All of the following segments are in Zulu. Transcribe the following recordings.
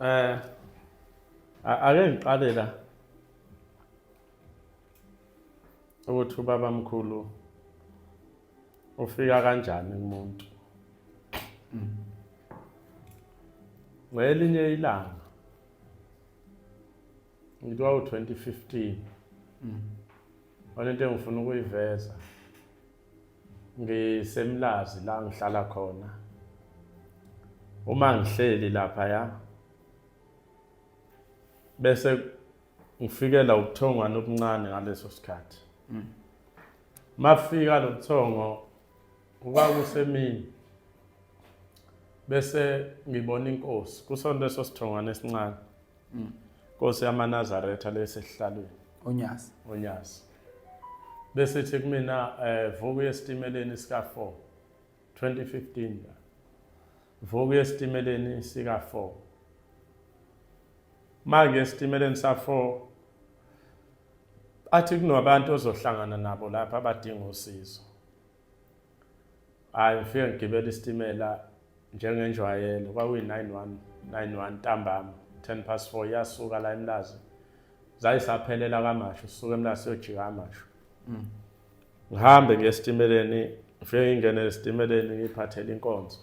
Eh ake ngiqale la ukuthi ubabamkhulu ufika kanjani kumuntu. Ngelinye ilanga ngitwa u2015 into engifuna ukuyiveza ngisemlazi la ngihlala khona. Uma ngihleli lapha ya bese ngifikela ubuthongwana obuncane ngaleso sikhathi. Mafika lo buthongo kwakusemini bese ngibona inkosi kusona leso sithongwana esincane. Inkosi yamaNazaretha lesihlalweni Onyasi. Bese ithi kumina vuka esitimeleni sika 4 2015 la. Vuka esitimeleni sika 4. Manje esitimeleni sa 4 athi kunabantu ozohlangana nabo lapha abadinga usizo. Hayi ngifike ngigibela isitimela njengenjwayelo kwakuyi91 ntambama 4:10 yasuka la eMlazi. Zayisaphelela kaMashu suka eMlazi yojika kaMashu. Ngihambe ngesitimeleni ngifike ngingene esitimeleni ngiphathele inkonzo.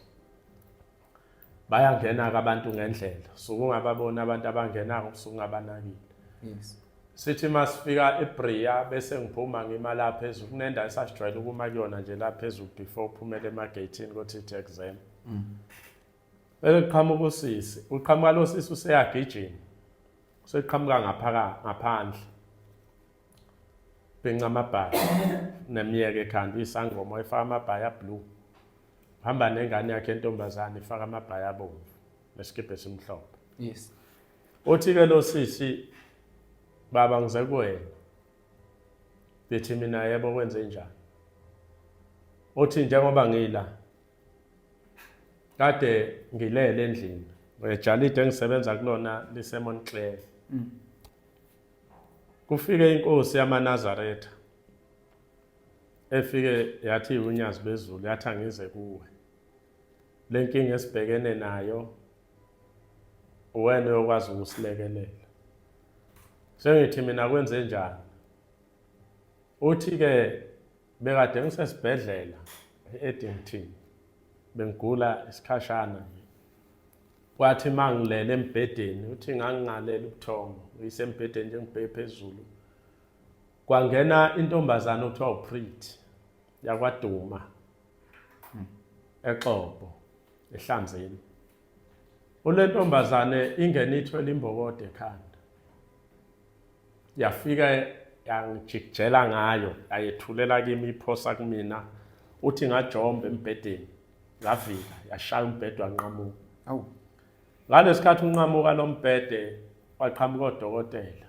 Bayangena abantu ngendlela sokungababona abantu abangenako sokungabanakile. Yes. Sithi masifika eBria bese ngiphuma ngima la phezulu kunenda esajwayele ukuma kuyona nje la phezulu before uphumele emagatini kothi ithi exam. Qhamuka usisi, uqhamuka lo sisi useyagijima. Seqhamuka ngaphandle. Benga amabhaya nemiyeke ekhanda isangoma efaka amabhaya blue. Hamba nengane yakhe entombazane ifaka amabhaya abomvu nesikibhe esimhlophe. Yes. Uthi ke lo sisi baba ngize kuwena. Bethi mina yebo kwenze njani? Uthi njengoba ngila kade ngilele endlini. Ngejalide engisebenza kulona liseMontclair. Kufike inkosi yamaNazaretha. Efike yathi uNyazi bezulu yathi angize kuwe. Lenkinga esibhekene nayo uwena okwazi ukusilekelela. Sengithi mina kwenze njani? Uthi ke bekade ngisesibhedlela eEdington. Bengigula isikhashana nje. Kwathi mangilele embedeni uthi ngangingalela ubuthongo uyisembedeni nje ngibheke phezulu. Kwangena intombazana okuthiwa uPreet yakwaDuma. Exobo eHlanzeni. Ule ntombazane ingene ithwele imbokode ekhanda. Yafika yangijikjela ngayo ayethulela kimi iphosa kumina. Uthi ngajomba embedeni ngavika yashaya umbhedo wanqamuka. Awu. Ngalesikhathi unqamuka lo mbhede waqhamuka odokotela.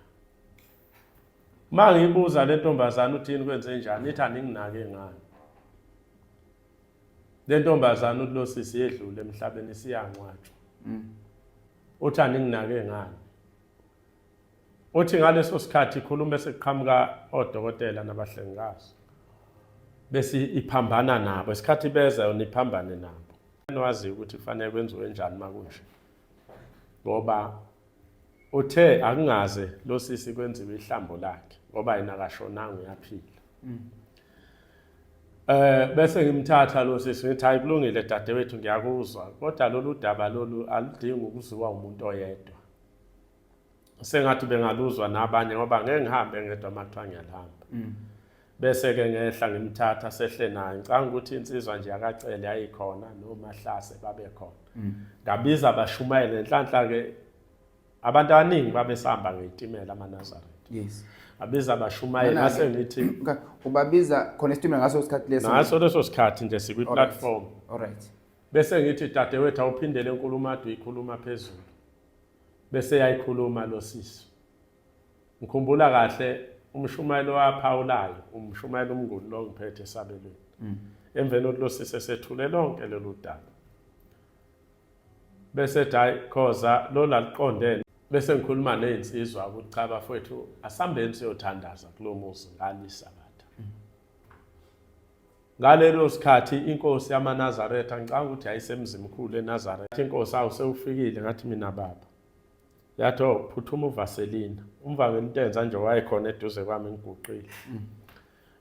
Mangibuza le ntombazana uthini kwenze njani ithi aninginake ngani. Le ntombazana uthi lo sisi yedlule emhlabeni siyangcwatshwa. Uthi aninginake ngani. Uthi ngaleso sikhathi ikhuluma sekuqhamuka odokotela nabahlengikazi. Bese iphambana nabo isikhathi beza yona iphambane nabo. Nwazi ukuthi kufanele kwenziwe njani makunje. Ngoba uthe akungaze lo sisi kwenziwe ihlambo lakhe ngoba yena kashonanga uyaphila. Bese ngimthatha lo sisi ngithi hayi kulungile dadewethu ngiyakuzwa kodwa lolu daba lolu aludingi ukuziwa umuntu oyedwa. Sengathi bengaluzwa nabanye ngoba ngeke ngihambe ngedwa makuthiwa ngiyahamba. Bese ke ngehla ngimthatha sehle naye ngicanga ukuthi insizwa nje yakacele yayikhona noMahlase babe khona. Ngabiza abashumayeli enhlanhla ke abantu abaningi babesihamba ngeitimela amaNazaretha. Yes. Abiza abashumayeli ngase ngithi ubabiza khona isitimela ngaso isikhathi leso. Ngaso leso sikhathi nje sikwi platform. Alright. Bese ngithi dadewethu awuphindele enkulumo ade uyikhuluma phezulu. Bese yayikhuluma lo sisi. Ngikhumbula kahle umshumayeli waphawulayo umshumayeli umnguni lo ngiphethe esabelweni. Emveni kokuthi lo sisi esethule lonke lelo daba. Bese hayi khoza lo laliqondene bese ngikhuluma nezinsizwa ukuthi cha bafowethu asambeni siyothandaza kulomuzi ngalisabatha. Ngalelo sikhathi inkosi yamaNazaretha ngicanga ukuthi ayisemzimkhulu eNazaretha. Inkosi awusewufikile ngathi mina baba. yathi phuthuma uvaselina umva ngentenza nje wayekhona eduze kwami ngiguqile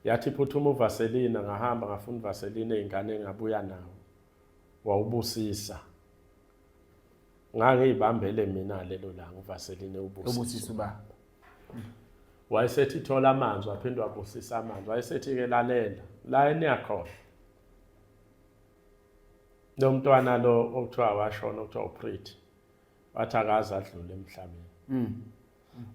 yathi phuthuma uvaselina ngahamba ngafuna uvaselina ezingane engabuya nawo wawubusisa ngangiyibambele mina lelo langa uvaselina ubusisa ba wayesethi thola amanzi waphindwa wabusisa amanzi wayesethi ke lalela la eniyakhona lo mntwana lo okuthiwa washona okuthiwa uPretty wathi akaze adlule emhlabeni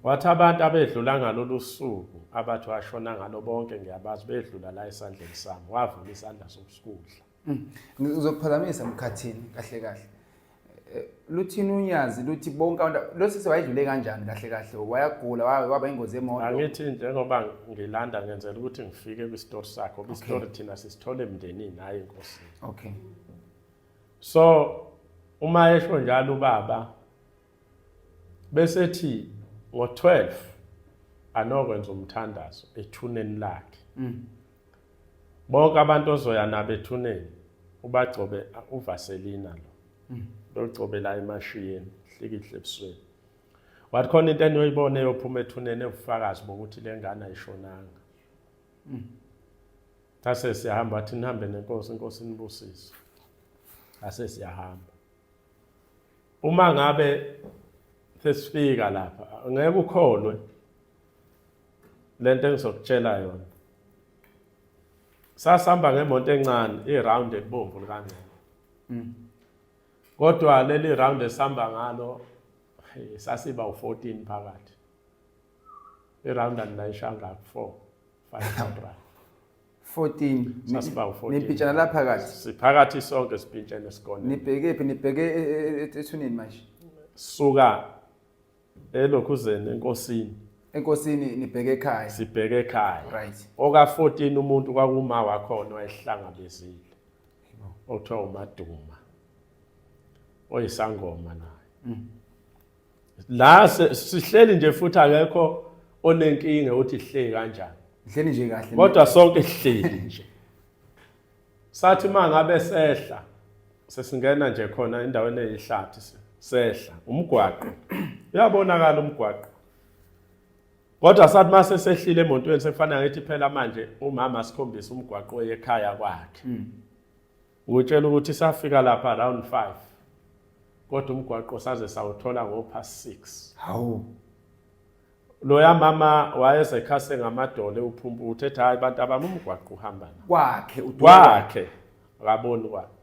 wathi abantu abedlula ngalolu suku abathi washona ngalo bonke ngiyabazi bedlula la esandleni sami wavula isandla sokusikudla uzokuphazamisa emkhathini kahle kahle luthini unyazi luthi bonke abantu lo sisi wayedlule kanjani kahle kahle wayagula waba ingozi emoto angithi njengoba ngilanda ngenzela ukuthi ngifike kwistory sakho kwistory thina sisithole emndenini hayi enkosini okay so uma esho njalo ubaba besethi ngo12 anokwenza umthandazo ethuneni lakhe bonke abantu ozoya nabo ethuneni ubagcobe uvaselina lo logcobe la emashiyeni hlikihle ebusweni wathi khona into enoyibona eyophuma ethuneni evufakazi bokuthi lengane ayishonanga Thase siyahamba wathi nihambe nenkosi inkosi nibusise ase siyahamba uma ngabe sesifika lapha ngeke ukholwe lento engizokutshela yona sasihamba ngemoto encane iround ebomvu likangcono kodwa leli round esihamba ngalo sasiba u14 phakathi iround alinayishanga ku4 500 14 sasiba u14 nimpitshana lapha phakathi siphakathi sonke sipintshene esikole nibheke ethuneni manje suka elokhuzeni enkosini nibheke ekhaya sibheke ekhaya right oka 14 umuntu kwakuma wakhona wayehlangabezile othiwa uMaduma oyisangoma naye la sihleli nje futhi akekho onenkinga uthi sihleli kanjani ihleli nje kahle kodwa sonke sihleli nje sathi mangabe sehla sesingena nje khona endaweni eyihlathi sehla umgwaqo uyabonakala umgwaqo kodwa sathi mase sehlile emontweni sekufanele ngithi phela manje umama sikhombisa umgwaqo ekhaya kwakhe ngutshela ukuthi safika lapha around 5 kodwa umgwaqo saze sawuthola ngo6 hawu lo yamama wayesekhase ngamadole uphumpu uthetha hayi abantu abami umgwaqo uhamba kwakhe akaboni kwakhe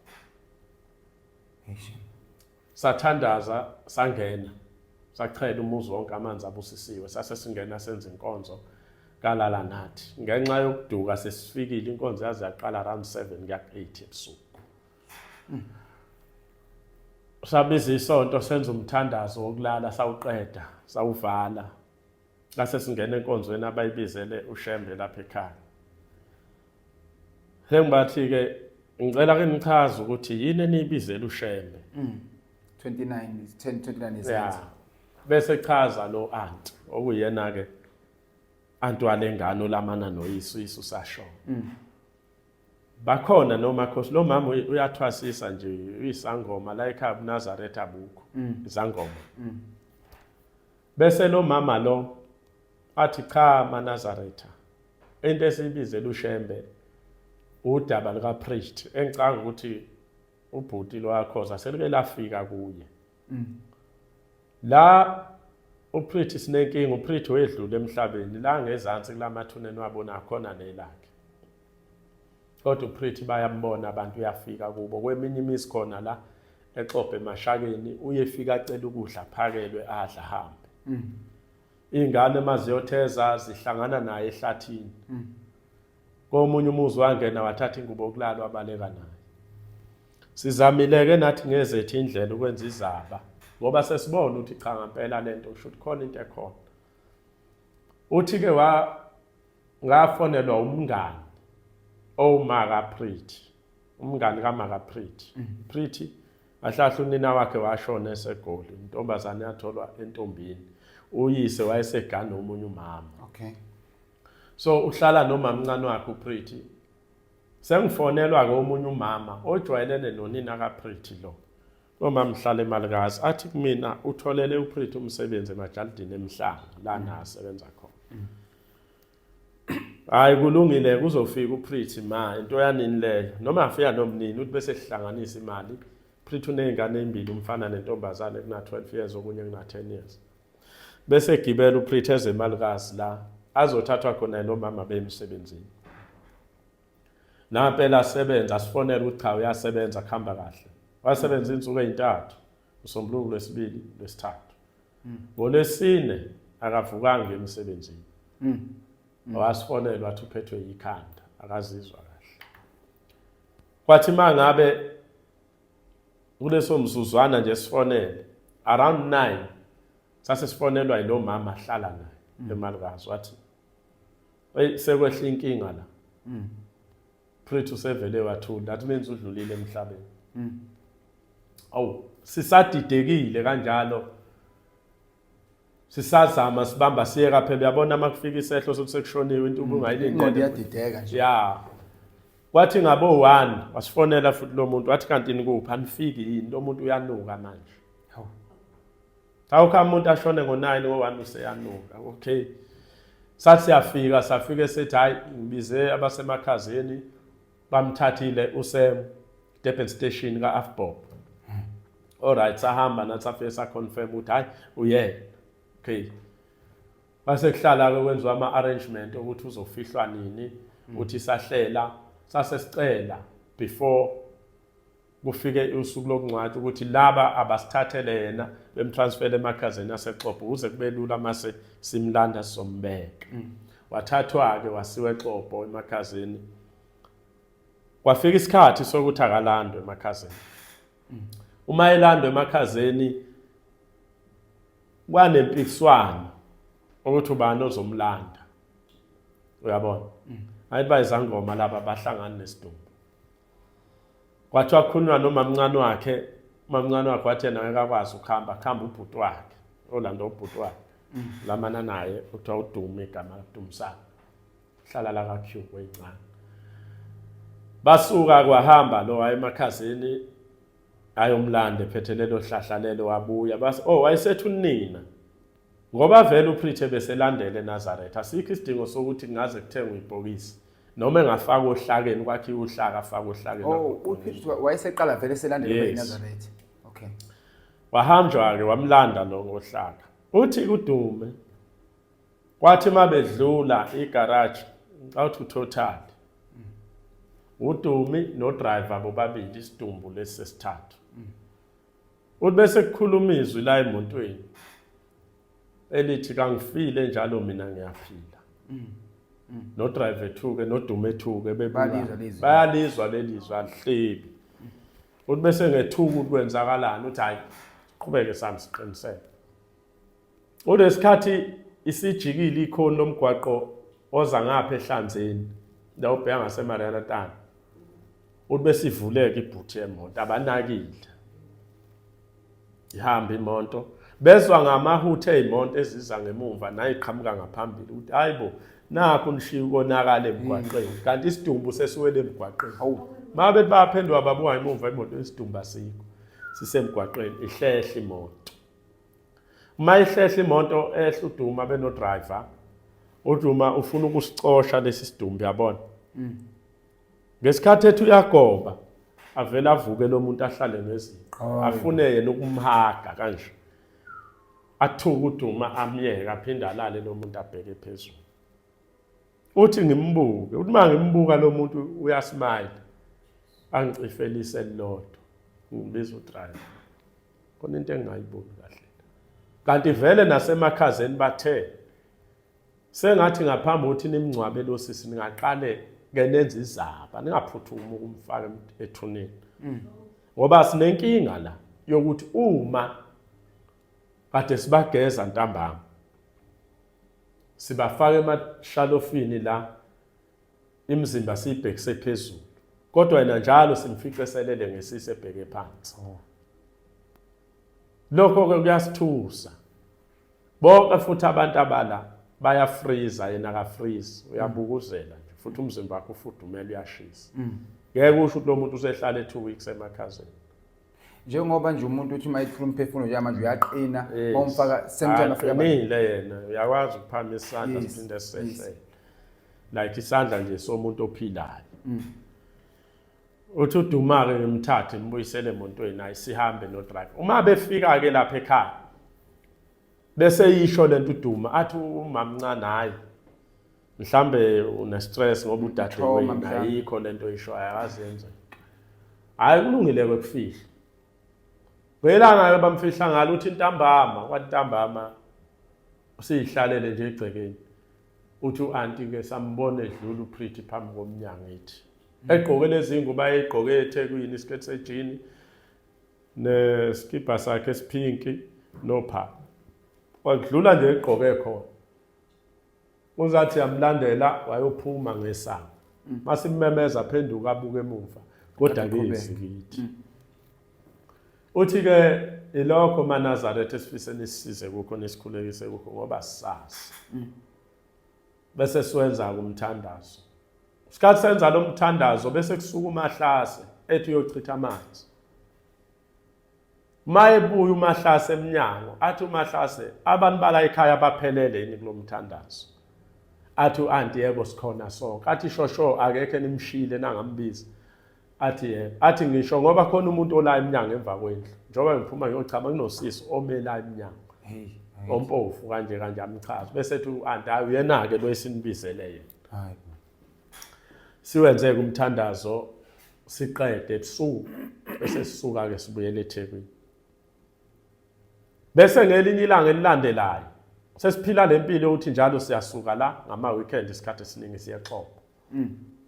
sathandaza sangena sachela umuzi wonke amanzi abusisiwe sase singena senza inkonzo kalala nathi ngenxa yokuduka sesifikile inkonzo yaze yaqala around 7 kuya 8 ebusuku sabiza isonto senza umthandazo wokulala sawuqeda sawuvala lase singena enkonzweni abayibizele uShembe lapha ekhaya sengibathi ke ngicela ke nichaze ukuthi yini enibizela uShembe 29 is bese chaza lo aunt okuyena ke antu walengane olamana noyisu sashona bakhona noma khosi lo mama uyathwasisa nje uyisangoma la ekhaya uNazaretha abukho izangoma bese lo mama lo athi cha maNazaretha into esibizela uShembe udaba lika priest engicanga ukuthi ubhuti lo yakhoza selike lafika kuye la uPretty sinenkinga uPretty wedlula emhlabeni la ngezansi kulamathuneni wabona khona nelakhe kodwa uPretty bayambona abantu uyafika kubo kweminye imisi khona la exobe emashakeni uyefika acela ukudla phakelwe adla hambe ingane maziyotheza zihlangana naye ehlathini komunye umuzi wangena wathatha ingubo yokulala wabaleka naye sizamile ke nathi ngezethe indlela ukwenza izaba ngoba sesibona ukuthi cha ngempela lento usho ukuthi khona into ekhona uthi ke ngafonelwa umngani owumaka Pretty umngani kaMaka Pretty ahlahla unina wakhe washona eseGoli intombazane yatholwa entombini uyise wayesegana omunye umama okay so uhlala nomama mncane wakhe uPretty sengifonelwa ke omunye umama ojwayelene nonina kaPretty lo Uma mhlala eMalikazi athi kumina utholele uPriti umsebenzi emajalidini emhlanga la nasebenza khona. Hayi kulungile kuzofika uPriti ma into yanini leyo noma afika nomnini uthi bese sihlanganisa imali. Priti unezingane ezimbili umfana nentombazane kuna 12 years okunye kuna 10 years. Bese gibela uPriti ezeMalikazi la azothathwa khona lo mama bemsebenzini. Nampela sebenza sifonela ukuthi cha uyasebenza khamba kahle. Wasebenza insuku ezintathu, usombuluko lwesibili lwesithathu. NgoLwesine akavukanga emsebenzini. Wasifonela wathi uphethwe yikhanda, akazizwa kahle. Kwathi mangabe kuleso mzuzwana nje sifonele around 9 sase sifonelwa yilo mama ahlala naye eMalikazi wathi sekwehla inkinga la. Priti usevele wathula that means udlulile emhlabeni. Awu sisadidekile kanjalo. Sisazama sibamba siyeka phela uyabona makufika isehlo sokuthi sekushoniwe into ubungayilindele. Iyadideka nje. Yeah. Wathi ngabo 1 wasifonela futhi lo muntu wathi kanti nikuphi anifiki yini lo muntu uyanuka manje. Hawu. Awukho umuntu ashone ngo9 ngo1 useyanuka. Okay. Sathi safika sethi hayi ngibize abasemakhazeni bamthathile uSam Durban station kaAfbob. Alright sahamba nathi afike sa confirm ukuthi hayi uye. Okay. Base kuhlala ke kwenziwa ama arrangement ukuthi uzofihlwa nini uthi sahlela sase sicela before kufike usuku lokungcwathi ukuthi laba abasithathele yena bemtransfer emakhazeni aseXhobo uze kube lula mase simlanda sombeka. Wathathwa ke wasiwe eXhobo emakhazeni. Kwafika isikhathi sokuthi akalandwe emakhazeni. Uma elandwe emakhazeni kwanempikiswano ukuthi ubani ozomlanda. Uyabona? Ayiba izangoma laba bahlangana nesidumbu. Kwathi wakhulunywa nomamncane wakhe, umamncane wakhe wathi yena akakwazi ukuhamba ubhuti wakhe, olanda ubhuti wakhe. Lamana naye uthiwa uDume igama Dumsana. Hlala la kaQ kwencane. Basuka kwahamba lo waye emakhazeni ayomlanda ephethelelo hlahla lelo wabuya base wayesethu nina. Ngoba vele uPriti beselandele eNazaretha asikho isidingo sokuthi kungaze kuthengwe ibhokisi noma engafaka ohlakeni kwakhiwa uhlaka afaka ohlakeni. uPriti wayeseqala vele eselandele eNazaretha. Okay. Wahamjwa ke wamlanda lo ngohlaka. Uthi kuDume kwathi mabedlula igarage awuthi total. uDume no driver bobabili isidumbu lesesithathu. Uthi bese kukhulumizwe la emontweni. Elithi kangifile njalo mina ngiyaphila. No driver 2 ke no Dume 2 ke bayalizwa lelizwa hlebi. Uthi bese ngethuku ukwenzakalana uthi hayi siqhubeke sami siqinisele. Ulesikhathi isijikile ikhona lomgwaqo oza ngapha eHlanzeni la ubheka ngaseMarianatana. Uthi bese ivuleka ibhuthi yemoto abanakile. Ihamba imoto bezwa ngamahuthe ezimonto eziza ngemuva nayiqhamuka ngaphambili ukuthi hayibo nakho nishiya ukonakala emgwaqeni kanti isidumbu sesiwele emgwaqeni. Hawu mabe baphendwa babuka emuva imoto isidumbu asikho sisemgwaqeni ihlehla imoto. Uma ihlehla imoto ehla uDuma beno driver uDuma ufuna ukusicosha lesi sidumbu yabona. Ngesikhathi ethu uyagoba avela avuke lo muntu ahlale ngezinto afune yena ukumhaga kanje. Athuka uDuma amyeka aphinda alale lo muntu abheke phezulu. Uthi ngimbuke uthi mangimbuka lo muntu uyasmile angicifelise elilodwa ngibiza uDriver. Khona into engayiboni kahle. Kanti vele nasemakhazeni bathe sengathi ngaphambi ukuthi nimngcwabe lo sisi ningaqale ke nenza izaba ningaphuthuma ukumfaka ethuneni. Ngoba sinenkinga la yokuthi uma kade sibageza ntambama sibafaka emashalofini la imizimba sibhekise phezulu kodwa yena njalo simficeselele ngesise ebheke phansi. Lokho ke kuyasithusa bonke futhi abantu abala baya freezer yena ka freeze uyabukuzela nje futhi umzimba wakhe ufudumela uyashisa. Ngeke usho ukuthi lo muntu usehlala 2 weeks emakhazeni. njengoba nje umuntu uthi mayikhuluma umphefumulo nje manje uyaqina bomfaka same afika aqinile yena uyakwazi ukuphama isandla siphinde sehle like isandla nje somuntu ophilayo uthi uDuma-ke ngimthathe ngimbuyisele emontweni ayisihambe no drive uma befika ke lapha ekhaya bese yisho lento uDuma athi umamncane hayi mhlambe une stress ngoba udadewenu ayikho lento isho ayazenza hayi kulungile kwekufihla welanga bamfihla ngalo uthi intambama kwantambama usihlalele nje egcekeni uthi uanti ke sambone edlula uPretty phambi komnyango ethi egqoke lezi nguba egqoke eThekwini isiketi sejini neskipa sakhe esiphinki nopha wadlula nje egqoke khona uzathi yamlandela wayophuma ngesango masimemeza phenduka abuke emuva kodwa ke izikithi uthi ke ilokho maNazaretha esifiseni isisize kukho nesikhulekise kukho ngoba sisazi bese siwenza kumthandazo sikhathi senza lo mthandazo bese kusuka uMahlase ethi uyochitha amanzi mayebuya uMahlase eminyango athi uMahlase abantu bala ekhaya baphelele yini kulomthandazo athi uanti yebo sikhona sonke athi shosho akekho nimshile nangambiza athi yebo athi ngisho ngoba khona umuntu ola eminyango emva kwendlu njengoba ngiphuma ngiyochama kunosisi omela eminyango ompofu kanje amchaza bese ethi uanti hayi uyena ke lo esinibizele yena hayi siwenze kumthandazo siqede ebusuku bese sisuka ke sibuyele eThekwini bese ngelinye ilanga elilandelayo sesiphila lempilo uthi njalo siyasuka la ngama weekend isikhathi esiningi siyaxoxa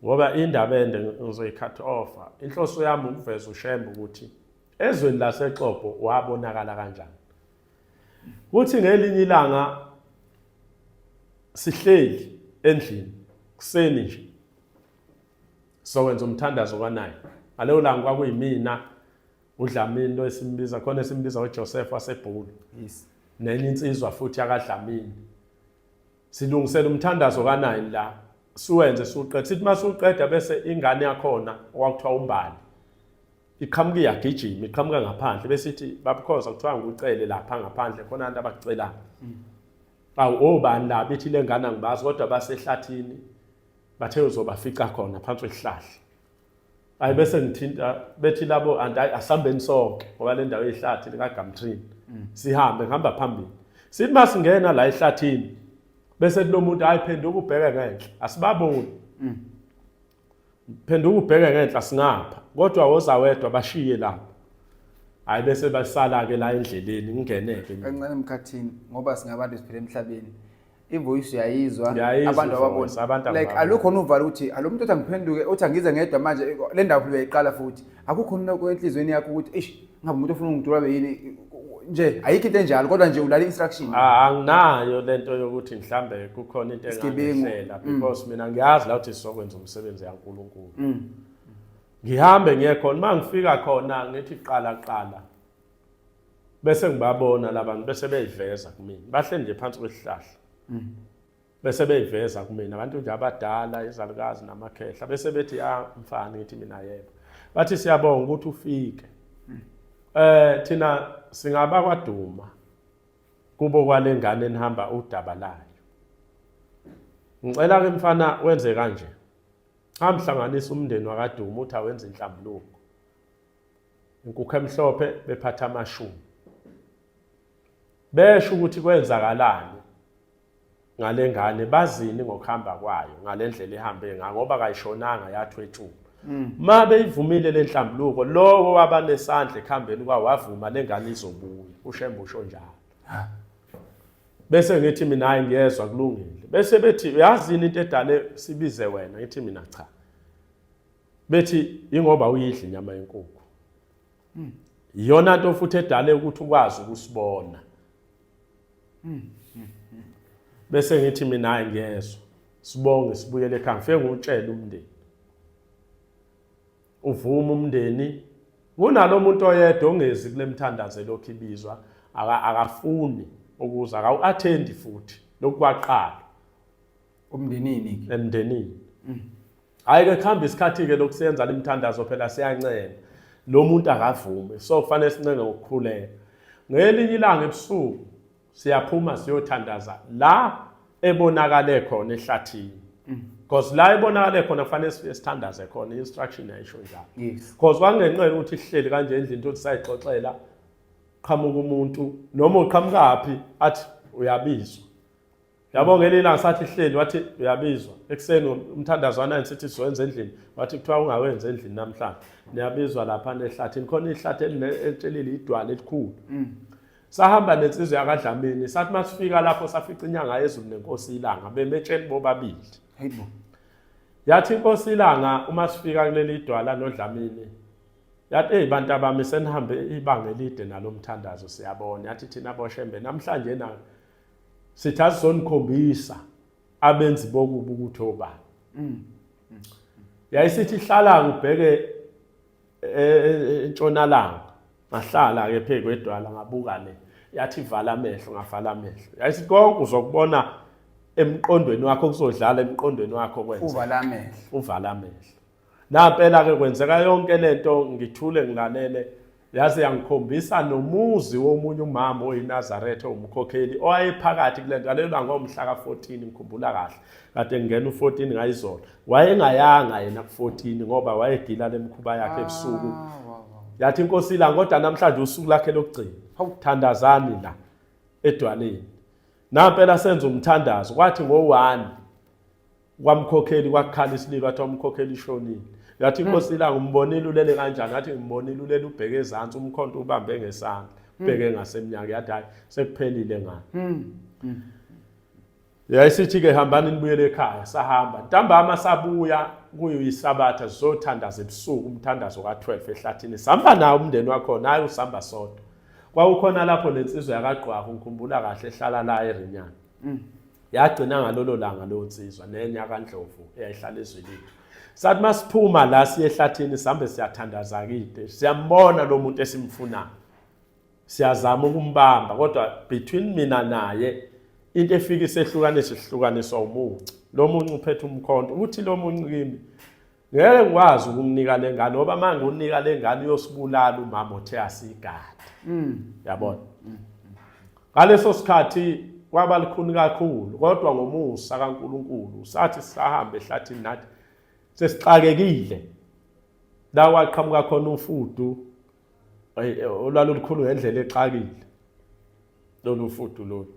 ngoba indaba ende ngizoyicut off inhloso yami ukuveza uShembe ukuthi ezweni laseXhobo wabonakala kanjani uthi ngelinye ilanga sihleli endlini kuseni nje sowenza umthandazo kaNayi aleyo langa kwakuyimina uDlamini lo esimbiza khona esimbiza uJoseph waseBhulu nenye insizwa futhi akaDlamini silungisela umthandazo kaNayi la siwenze suqeda sithi masuqeda bese ingane yakhona okwakuthiwa uMbali iqhamuka iyagijima iqhamuka ngaphandle bese ithi babukhoza kuthiwa ngikucele lapha ngaphandle khona abantu abakucela awu obani la bethi lengane ngibazi kodwa basehlathini bathe uzobafica khona phansi kwesihlahla ayi bese ngithinta bethi labo asambeni sonke ngoba le ndawo ehlathi likaGamtrini sihambe ngihamba phambili sithi masingena la ehlathini bese lo muntu ayiphenduka ubheke ngenhla asibaboni phenduka ubheke ngenhla singapha kodwa wozawedwa bashiye lapho hayi bese basala ke la endleleni ngingeneke kancane emkhathini ngoba singabantu siphila emhlabeni ivoice uyayizwa abantu ababona like alukho novalo uthi alomuntu othi angiphenduke uthi angize ngedwa manje le ndawo phela uyayiqala futhi akukho noko enhlizweni yakho ukuthi eish ngabe umuntu ofuna ungidulabe yini nje ayikho into enjalo kodwa nje ulala instruction anginayo lento yokuthi mhlambe kukhona into engangihlela because mina ngiyazi la uthi sizokwenza umsebenzi yaNkulunkulu ngihambe ngiye khona mangifika khona ngithi qala bese ngibabona labantu bese beyiveza kumina bahle nje phansi kwesihlahla bese beyiveza kumina abantu nje abadala izalukazi namakhehla bese bethi mfana ngithi mina yebo bathi siyabonga ukuthi ufike thina singaba kwaDuma kubo kwalengane enihamba udaba layo ngicela ke mfana wenze kanje hamhlanganisa umndeni wakaDuma uthi awenza inhlambuluko inkukhu emhlophe bephatha amashumi besho ukuthi kwenzakalani ngalengane bazini ngokuhamba kwayo ngalendlela ehambe ngoba kayishonanga yathwetshuma ma beyivumile lenhlambuluko lowo wabanesandla ekhambeni kwawavuma lengane izobuya uShembe usho njalo bese ngithi mina hayi ngiyezwa kulungile bese bethi uyazini into edale sibize wena ngithi mina cha bethi ingoba uyidla inyama yenkukhu iyona nto futhi edale ukuthi ukwazi ukusibona bese ngithi mina hayi ngiyezwa sibonge sibuyele ekhaya ngifike ngutshela umndeni uvuma umndeni kunalo muntu oyedwa ongezi kule mthandazo lokho ibizwa akafuni ukuza akawu-attend futhi lokhu kwaqala umndenini emndenini hayi ke kuhamba isikhathi ke lokusenza lemthandazo phela siyancela lo muntu akavume, so kufanele sincenge ngokukhuleka. Ngelinye ilanga ebusuku siyaphuma siyothandaza la ebonakale khona ehlathini, because la ebonakale khona kufanele sithandaze khona, instruction ayisho njalo. Yes. Because wangenqela ukuthi sihleli kanje endlini ukuthi sayixoxela qhamuka umuntu noma uqhamukaphi athi uyabizwa. Yabo ngelinye ilanga sathi hleli wathi uyabizwa. Ekseni umthandazwana sithi siwenza endlini, wathi kuthiwa ungawenza endlini namhlanje. Niyabizwa lapha nehlathini, khona ihlathi elitshelile idwala elikhulu. Sahamba nensizwe yakwaDlamini, sathi masifika lapho safica inyanga yezulu nenkosi ilanga bemetsheni bobabili. Hayibo. Yathi inkosi ilanga uma sifika kuleli idwala noDlamini, yathi bantu abami senihambe ibanga elide nalomthandazo siyabona. Yathi thina boshembe namhlanje na sithi asizonikhombisa abenzi bokubi ukuthi obani. Yayisithi hlala ubheke entshonalanga, ngahlala ke phezu kwedwala ngabuka le. Yathi vala amehlo, ngavala amehlo. Yayisithi konke uzokubona emqondweni wakho kuzodlala emqondweni wakho kwenza. Uvala amehlo. Uvala amehlo. Nampela ke kwenzeka yonke lento ngithule ngilalele, yaze yangikhombisa nomuzi womunye umama oyiNazaretha umkhokheli owayephakathi kule nto. Ngalelo ngomhla ka14 ngikhumbula kahle. Kade ngena u14 ngayizolo. Wayengayanga yena ku14 ngoba wayegila lemkhuba yakhe ebusuku. Yathi inkosi ilanga kodwa namhlanje usuku lakhe lokugcina. Thandazani la edwaleni. Nampela senza umthandazo kwathi ngo1 kwamkhokheli kwakukhala isililo wathi umkhokheli ishonile. Yathi inkosi ilanga umbonile ulele kanjani? Yathi ngimbonile ulele ubheke ezantsi, umkhonto ubambe ngesandla, ubheke ngasemnyaka. Yathi hayi sekuphelile ngani. Yayisithi ke hambani nibuyele ekhaya. Sahamba ntambama sabuya kuyisabatha sizothandaza ebusuku umthandazo ka12 ehlathini. Sihamba nawo umndeni wakho naye usamba sodwa. Kwaukhona lapho lensizwe yakaqhwaka ngikhumbula kahle ehlala la eRinyana. Yagcina ngalolo langa lo nsizwa nenye kaNdlovu eyayihlala ezwelini. Sathi masiphuma la siye ehlathini sihambe siyathandaza kide. Siyambona lo muntu esimfunayo. Siyazama ukumbamba kodwa between mina naye into efika isehlukaniswa umuncu. Lo muncu uphethe umkhonto. Uthi lo muncu kimi ngeke ngikwazi ukumnika lengane ngoba manje unika lengane uyosibulala umama othe asigada. Yabona. Ngaleso sikhathi kwaba likhuni kakhulu kodwa ngomusa kaNkuluNkulu sathi sahamba ehlathini nathi sesixakekile. La waqhamuka khona ufudu olwalukhulu ngendlela exakile. Lolu fudu lolu.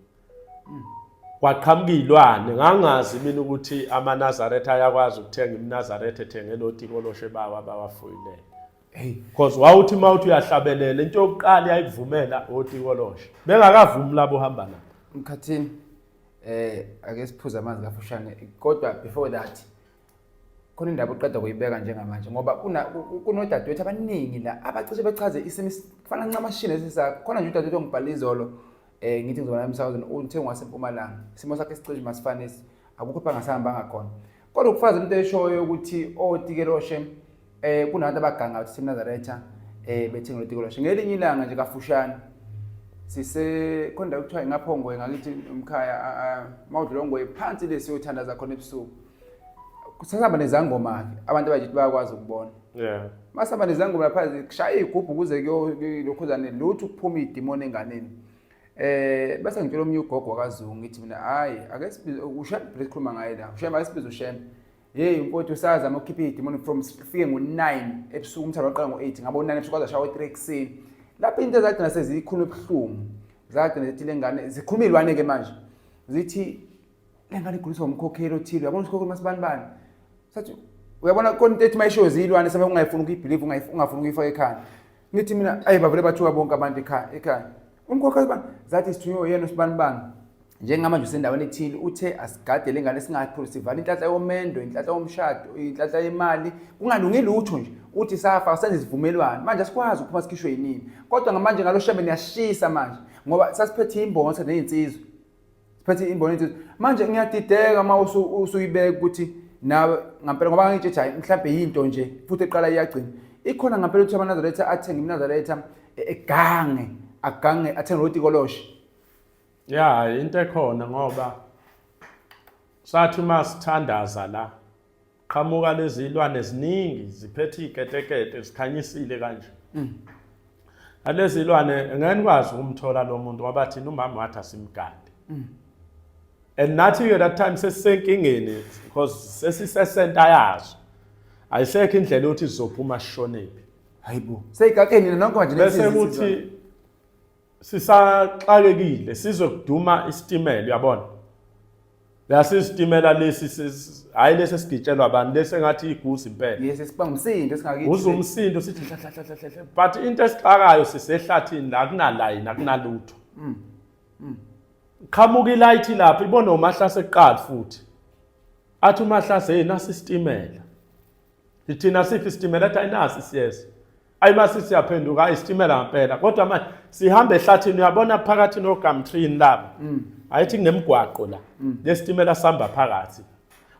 Kwaqhamuka ilwane ngangazi mina ukuthi amaNazaretha ayakwazi ukuthenga iMnazaretha ethengele oTikoloshe bawo abawafuyile. Because wawuthi mawuthi uyahlabelela into yokuqala yayivumela oTikoloshe. Bengakavumi labo hamba nabo. Mkhathini ake siphuza amanzi kafushane kodwa before that khona indaba oqeda kuyibeka njengamanje ngoba kunodadewethu abaningi la abacishe bechaze isimo kufana ncamashini esisakho khona nje udadewethu ongibhala izolo ngithi ngizobona emsakazweni uthe ngwaseMpumalanga isimo sakhe sicishe masifanisi akukho phangasahamba ngakhona kodwa ukufaza into eshoyo ukuthi oTikoloshe kunabantu abaganga ukuthi iMnazaretha bethenga oTikoloshe ngelinye ilanga nje kafushane sise khona ukuthiwa ngaphongwe ngakithi umkhaya mawudlongwe phansi lesiyothandaza khona ebusuku kusasaba nezangoma abantu abajithi bayakwazi ukubona. Masaba nezangoma lapha kushaya igubhu kuze kuyokhuzane lutho ukuphuma idemon enganeni. Bese ngitshela omnye ugogo wakaZungu ngithi mina hayi ake sibize uShembe sikhuluma ngaye la. UShembe asibize uShembe. Hey mfowethu usazama ukukhipha idemon from fike ngo9 ebusuku umthalo waqala ngo8 ngabo 9 ebusuku kwazashawa 3 ekseni. Lapha into ezagcina sezikhulu ebuhlungu. Zagcina zithi lengane zikhulumilwane ke manje. Zithi lengane iguliswa umkhokheli othile. Yabona usikhokheli masibani. Sathi uyabona konke ethi mayisho zilwane sabe ungayifuna ukuyibelieve ungafuna ukuyifaka ekhaya. Ngithi mina ayibavule bathuka bonke abantu ekhaya. Umkhokheli bani zathi sithunywe yena usibani. Njengamanje usendaweni ethile uthe asigade lengane singaphuli sivala inhlanhla yomendo, inhlanhla yomshado, inhlanhla yemali. Kungalungile lutho nje. Uthi safa senze isivumelwano. Manje asikwazi ukuphuma sikhishwe yinini. Kodwa ngamanje ngalo Shembe niyashisa manje ngoba sasiphethe imbono senezinsizwe. Siphethe imbono insizwe. Manje ngiyadideka uma usuyibeka ukuthi nawe ngampela ngoba ngitshela hayi mhlawumbe yinto nje futhi eqala iyagcina ikhona ngampela ukuthi amaNazaretha athenga iMnazaretha agange athenga oTikoloshe. Into ekhona ngoba sathi masithandaza la qhamuka lezi ilwane eziningi ziphethe iketekete zikhanyisile kanje alezi ilwane ngeke nikwazi ukumthola lo muntu ngoba thina umama wathi asimgade and nathi ke that time sesisenkingeni because sesisesenta yazo ayisekho indlela ukuthi sizophuma sishonephi hayibo seyigake nina nonke manje bese ukuthi sisaxakekile sizokuduma istimela uyabona lasisitimela lesi hayi lesi sigitshelwa abantu lesi ngathi igusi impela yes sibanga umsindo esingakithi uza umsindo sithi hla but into esixakayo sisehlathini la kunalayini akunalutho qhamuka ilight lapha ibona uMahlase eqala futhi athi uMahlase hey nasi istimela thina siphi istimela athi ayinasi siyeza ayimasi siyaphenduka ayistimela ngempela kodwa manje sihamba ehlathini uyabona phakathi noGumtree lapha ayithi kunemgwaqo la lestimela sihamba phakathi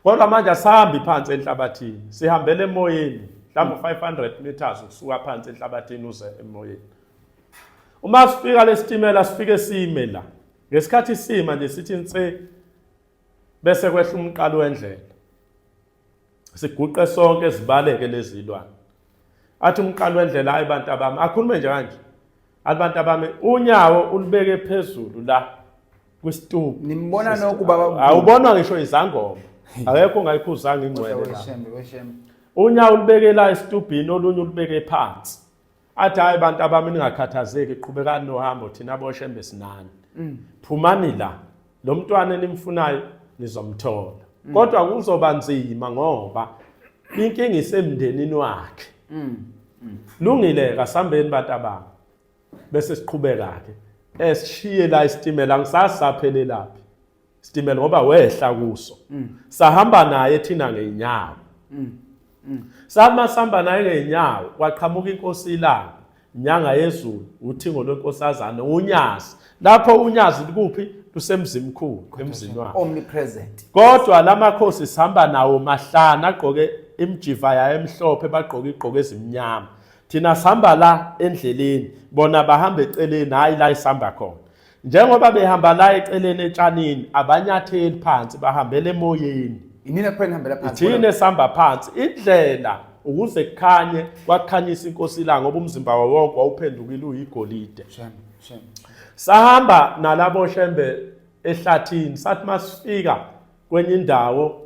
kodwa manje asihambi phansi enhlabathini sihambele emoyeni mhlawumbe 500 meters ukusuka phansi enhlabathini uze emoyeni uma sifika lestimela sifike sime la ngesikhathi sima nje sithi nse bese kwehla umqalo wendlela siguqe sonke sibaleke lezi ilwane athi umqalo wendlela hayi bantu abami akhulume nje kanje abantu abami unyawo ulibeke phezulu la kwisitubu nimbona nokuba awubonwa ngisho izangoma akekho ongayiphuzanga ingcwele la unyawo ulibeke la esitubhini olunye ulibeke phansi athi hayi bantu abami ningakhathazeki iqhubekani nohambo thina boshembe sinani phumani la lo mntwana enimfunayo nizomthola kodwa kuzoba nzima ngoba inkingi isemndenini wakhe lungile kasambeni bantu abami bese siqhubeka ke esishiye la istimela ngisasaphele laphi istimela ngoba wehla kuso sahamba naye thina ngeenyawo sahamba naye ngeenyawo kwaqhamuka inkosi ilanga inyanga yezulu uthingo lwenkosazana unyazi lapho unyazi likuphi lusemzimkhulu emzini wakhe omnipresent kodwa lamakhosi sihamba nawo mahlana agqoke imjiva yayemhlophe bagqoka igqoko ezimnyama thina sihamba la endleleni bona bahamba eceleni hayi la isihamba khona njengoba behamba la eceleni etshanini abanyatheli phansi bahambele emoyeni inina kuphela ihambela phansi thina sihamba phansi indlela ukuze kukhanye kwakhanyisa inkosi ilanga ngoba umzimba wawo wonke wawuphendukile uyigolide sahamba nalabo shembe ehlathini sathi masifika kwenye indawo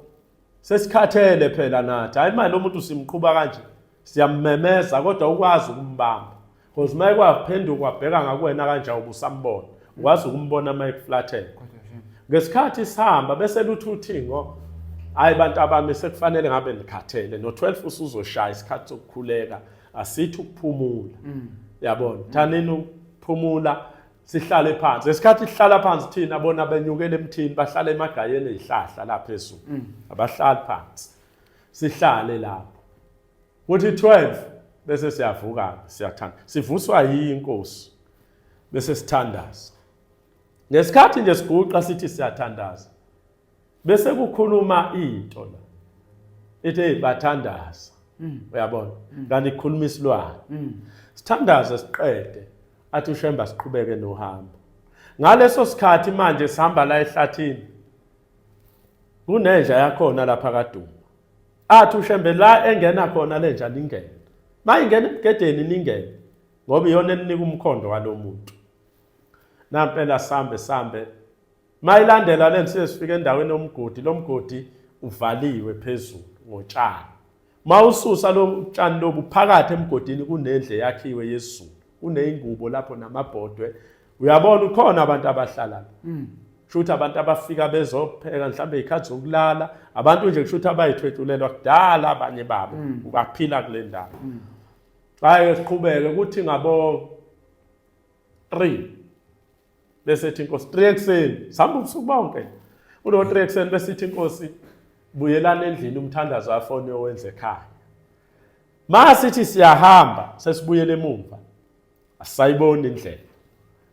sesikhathele phela nathi hayi manje lo muntu simqhuba kanje siyamemeza kodwa ukwazi ukumbamba because maye kwaphenduka wabheka ngakuwena kanje ubusambona ukwazi ukumbona maye kuflathela ngesikhathi sihamba bese luthi uthingo hayi bantu abami sekufanele ngabe nikhathele no12 usuzoshaya isikhathi sokukhuleka asithi ukuphumula yabona thanini ukuphumula sihlale phansi esikhathi sihlala phansi thina bona benyukele emthini bahlala emagayeni ezihlahla la phezulu abahlali phansi sihlale lapho kuthi 12 bese siyavuka siyathanda sivuswa yinkosi bese sithandaza ngesikhathi nje siguqa sithi siyathandaza bese kukhuluma into la ethi bathandaza uyabona kanti ikhuluma isilwane sithandaza siqede athi ushemba siqhubeke nohambo ngaleso sikhathi manje sihamba la ehlathini kunenja yakhona lapha kaDuma athi ushembe la engena khona lenja lingene mayingena emgedeni ningene ngoba iyona eninika umkhondo walomuntu nampela sambe mayilandela lensiye sifika endaweni yomgodi lo mgodi uvaliwe phezulu ngotshani mawususa lo tshani lobu phakathi emgodini kunendle yakhiwe yezulu kuneyingubo lapho namabhodwe uyabona ukhona abantu abahlala kushuthi abantu abafika bezopheka mhlambe ikhathi zokulala abantu nje kushuthi abayithwetshulelwa kudala abanye babo baphila kule ndawo hayi siqhubeke kuthi ngabo 3 bese ithi inkosi 3 ekseni sihamba ubusuku bonke ulo 3 ekseni bese ithi inkosi buyelana endlini umthandazo wafoni owenze ekhaya masithi siyahamba sesibuyele emumva asayibona indlela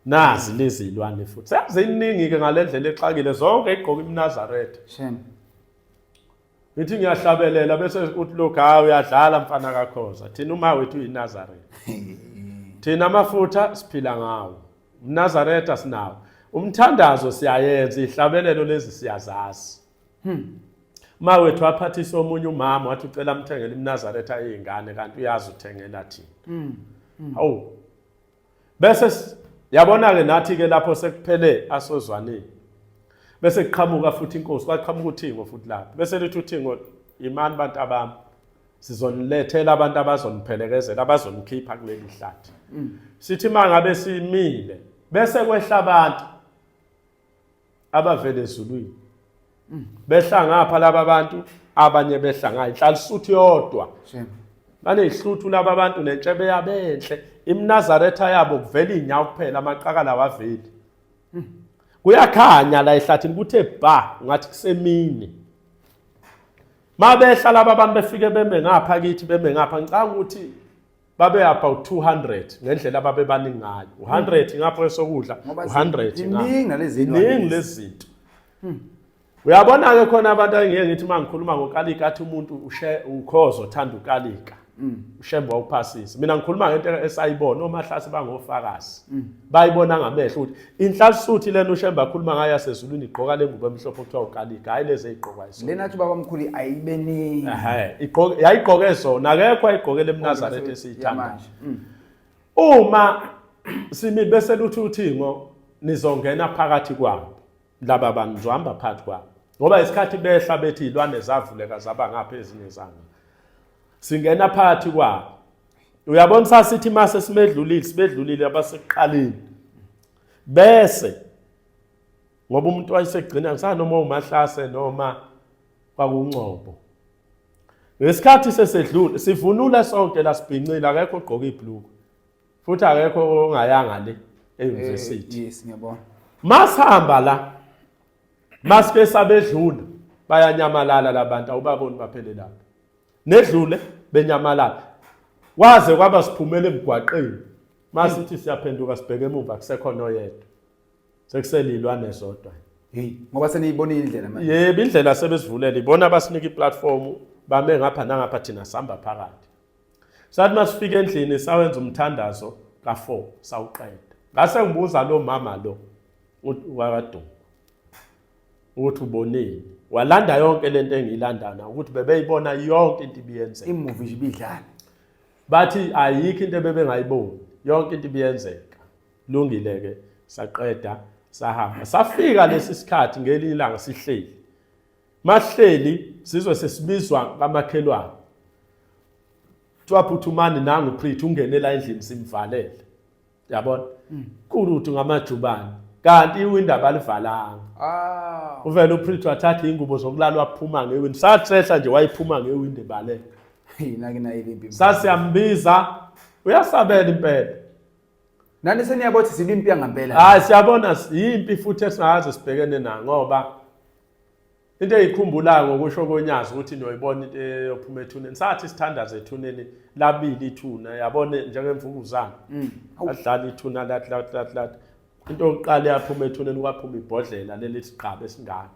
nazi lezi ilwane futhi seziningi ke ngalendlela exakile zonke igqoka iMnazaretha ngithi ngiyahlabelela bese uthi lokho hayi uyadlala mfana kaKhoza thina uma wethu uyiNazaretha thina amafutha siphila ngawo uNazaretha sinawo umthandazo siyayenza ihlabelelo lezi siyazazi ma wethu aphathisa omunye umama wathi ucela amthengele iMnazaretha eyingane kanti uyazi uthengela thina Hawu. Bese yabona ke nathi ke lapho sekuphele asozwaneni. Bese kuqhamuka futhi inkosi, kwaqhamuka uThingo futhi lapho. Bese lithi uThingo imani bantu abami sizonilethela abantu abazoniphelekezela abazonikhipha kuleli hlathi. Sithi mangabe simile bese kwehla abantu abavele ezulwini. Behla ngapha laba abantu abanye behla ngayo inhlalisuthi yodwa. Banehluthu laba abantu nentshebe yabenhle imnazaretha yabo kuvela inyawo kuphela amaqakala waveli. Kuyakhanya la ehlathini kuthe ba ngathi kusemini. Mabehla laba abantu befike beme ngapha kithi beme ngapha ngicanga ukuthi babe about 200 ngendlela ababe baningi ngayo. 100 ngapha esokudla 100 iningi nalezinto. Iningi lezinto. Uyabona ke khona abantu engeke ngithi mangikhuluma ngokalika athi umuntu ukhozo thanda ukalika. Ushemba uphasisa. Mina ngikhuluma ngento esayibona omahlasi bangofakazi. Bayibona ngamehlo ukuthi inhlasisuthi lena ushemba akhuluma ngayo yasezulwini igqoka lengubo emhlophe kuthiwa ukalika hayi lezi ezigqokwa iso. Lena athi babamkhulu ayibeningi. Yayigqoke zona akekho ayigqokele eMnazaretha esiyithanda. Uma simi bese luthi uThingo nizongena phakathi kwabo. Laba bantu zohamba phakathi kwabo. Ngoba isikhathi behla bethi ilwane zavuleka zaba ngapha ezinye zanga. Singena phakathi kwabo. Uyabona sasithi mase sibedlulile abasekuqaleni. Bese ngoba umuntu wayesegcina ngisanoma uMahlase noma kwakuNgcobo. Ngesikhathi sesedlule sivunula sonke la sibhincile akekho ogqoka ibhlukwe. Futhi akekho ongayanga le euniversity. Yes ngiyabona. Masihamba la masike sabedlula bayanyamalala labantu awubaboni baphele lapho. Nedlule benyamalala. Waze kwaba siphumele emgwaqeni. Masithi siyaphenduka sibheke emuva kusekho noyedwa. Sekuselilwane zodwa. Ngoba seniyibona indlela manje. Yebo indlela sebesivulele ibona abasinika iplatform bame ngapha nangapha thina sihamba phakathi. Sathi masifika endlini sawenza umthandazo ka4 sawuqeda. Ngase ngibuza lo mama lo wakadu. Ukuthi uboneni walanda yonke lento engiyilandana ukuthi bebeyibona yonke into ibiyenzeka imovie nje ibidlala bathi ayikho into bebengayiboni yonke into ibiyenzeka lungileke saqeda sahamba safika lesi sikhathi ngelinye ilanga sihleli mahleli sizwe sesibizwa kamakhelwane twaphuthumani nangu preach ungenela endlini simvalele yabona kuruthi ngamajubane kanti iwindaba livalanga uvela upreach wathatha ingubo zokulala waphuma ngewindi sathehla nje wayiphuma ngewindi ebaleka yina kina ilimpi sasiyambiza uyasabela impela nani seniyabothi silimpi yangempela siyabona impi futhi esingaze sibhekene nayo ngoba into eyikhumbulayo ngokusho konyazi ukuthi noyibona into eyophuma ethuneni sathi sithandaze ethuneni labili ithuna yabona njengemvukuzana adlala ithuna lathi into oqala yaphuma ethuneni kwaphuma ibhodlela leli siqhabe esingaka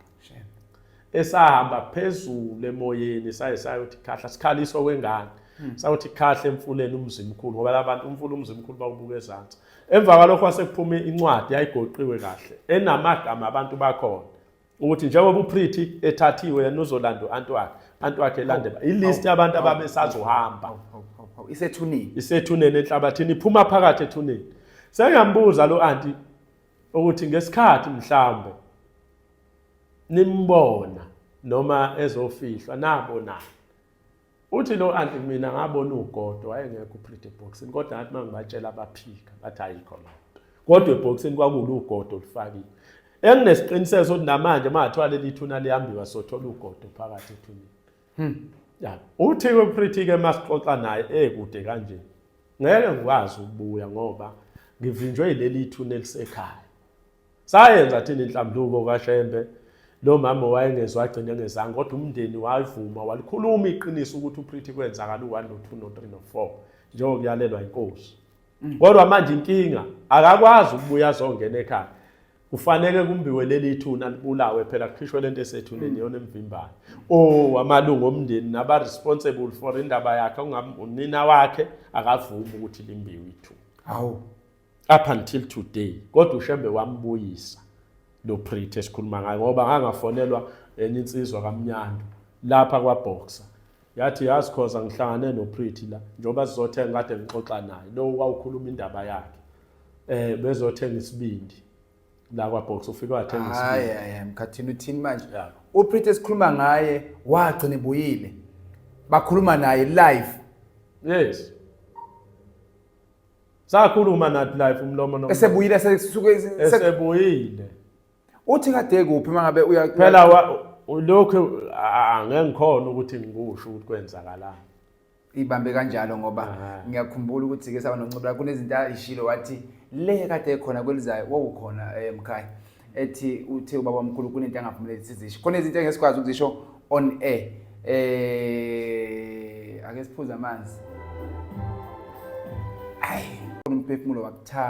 esahamba phezulu emoyeni sayothi khahla sikhaliso wengane sayothi khahla emfuleni umzimkhulu ngoba labantu umfula umzimkhulu bawubuka ezantsi emva kwalokho wasekuphuma incwadi yayigoqiwe kahle enamagama abantu bakhona ukuthi njengoba uPrithi ethathiwe yena uzolanda antu wakhe elandela ilist yabantu ababesazohamba isethuneni enhlabathini iphuma phakathi ethuneni sengiyambuza lo anti ukuthi ngesikhathi mhlambe nimbona noma ezofihlwa nabona uthi lo anti mina ngabona ugodo wayengekho uPrithi eboxini kodwa ngathi mangibatshela abaphika bathi ayikho la kodwa eboxini kwakulu ugodo olufakiwe enginesiqiniseko sokuthi namanje mathiwa leli thuna lihambiwa sothola ugodo phakathi ethuneni ya uthi uPrithi ke masixoxa naye kude kanje ngeke ngikwazi ukubuya ngoba ngivinjwe ileli thuna elisekhaya sayenza thina inhlambuluko kaShembe lo mama wayengezwe agcina ngezange kodwa umndeni wayivuma walikhuluma iqiniso ukuthi uPrithi kwenzakala u1 no2 no3 no4 njengokuyalelwa inkosi kodwa manje inkinga akakwazi ukubuya azongena ekhaya kufanele kumbiwe leli thuna libulawe phela kukhishwe lento esethuneni yona emvimbane amalungu omndeni naba responsible for indaba yakhe ungamnina wakhe akavumi ukuthi limbiwe ithuna hawu up until today kodwa uShembe wambuyisa lo Prithi esikhuluma ngayo ngoba angafonelwa enye insizwa kaMnyando lapha kwaBoxer yathi yazi khoza ngihlangane noPretty la njoba sizothenga kade ngixoxa naye lo kwawukhuluma indaba yakhe bezothenga isibindi la kwaBox ufike wathenga isibindi hayi mkhathini uthini manje uPretty esikhuluma ngaye wagcina ebuyile bakhuluma naye live yes sakhuluma nathi live umlomo esebuyile sesuke esebuyile uthi kade kuphi mangabe uya phela lokho angeke ngikhona ukuthi ngikusho ukuthi kwenzakalani ibambe kanjalo ngoba ngiyakhumbula ukuthi ke saba noNcube kunezinto ayishilo wathi le kade ekhona kwelizayo wawukhona eMkhaya ethi uthe ubaba omkhulu kunento angavumeleki sizisho khona izinto engesikwazi ukuzisho on air ake siphuza amanzi umphefumulo wakuthanda